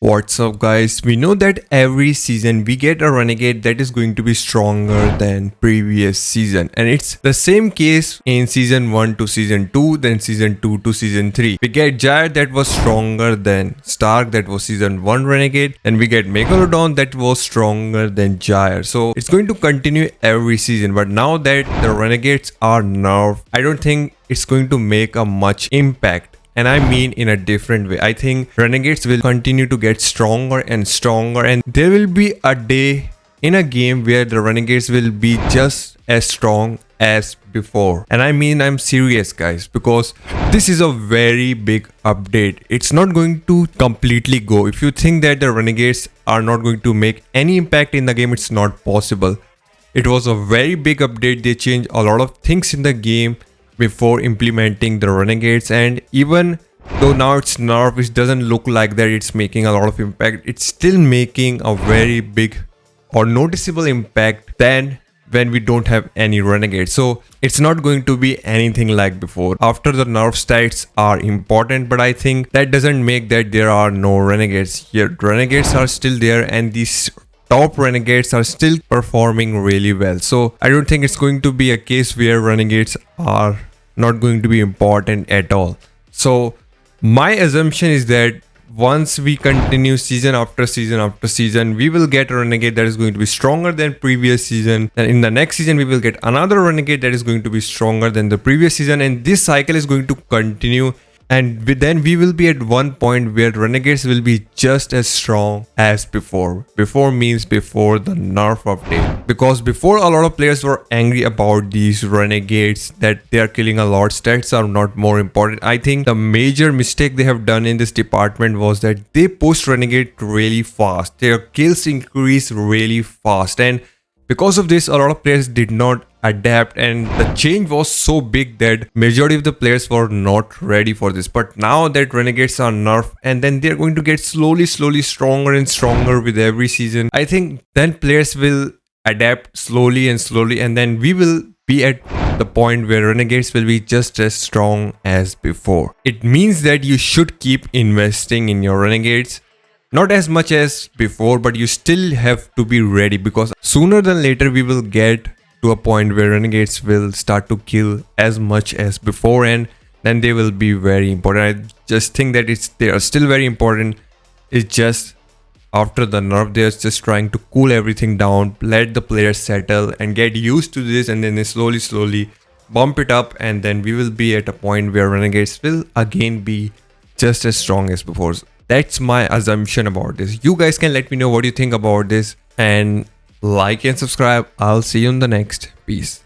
What's up guys, we know that every season we get a renegade that is going to be stronger than previous season, and it's the same case in season 1 to season 2, then season 2 to season 3. We get Jair that was stronger than Stark, that was season 1 renegade, and we get Megalodon that was stronger than Jair. So it's going to continue every season, but now that the renegades are nerfed, I don't think it's going to make a much impact. And I mean in a different way. I think renegades will continue to get stronger and stronger, and there will be a day in a game where the renegades will be just as strong as before. And I mean, I'm serious guys, because this is a very big update. It's not going to completely go. If you think that the renegades are not going to make any impact in the game, it's not possible. It was a very big update. They changed a lot of things in the game before implementing the renegades, and even though now it's nerfed, it doesn't look like that it's making a lot of impact. It's still making a very big or noticeable impact than when we don't have any renegades. So it's not going to be anything like before. After the nerf stats are important, but I think that doesn't make that there are no renegades. Here renegades are still there, and these top renegades are still performing really well. So I don't think it's going to be a case where renegades are not going to be important at all. So my assumption is that once we continue season after season after season, we will get a renegade that is going to be stronger than previous season, and in the next season we will get another renegade that is going to be stronger than the previous season, and this cycle is going to continue. And then we will be at one point where renegades will be just as strong as before. Before means before the nerf update. Because before, a lot of players were angry about these renegades, that they are killing a lot. Stats are not more important. I think the major mistake they have done in this department was that they pushed renegade really fast. Their kills increase really fast, and because of this, a lot of players did not adapt, and the change was so big that majority of the players were not ready for this. But now that renegades are nerfed, and then they're going to get slowly stronger and stronger with every season, I think then players will adapt slowly, and then we will be at the point where renegades will be just as strong as before. It means that you should keep investing in your renegades. Not as much as before, but you still have to be ready, because sooner than later we will get to a point where renegades will start to kill as much as before, and then they will be very important. I just think that they are still very important. It's just after the nerf, they're just trying to cool everything down, let the players settle and get used to this, and then they slowly bump it up, and then we will be at a point where renegades will again be just as strong as before. That's my assumption about this. You guys can let me know what you think about this, and like and subscribe. I'll see you in the next. Peace.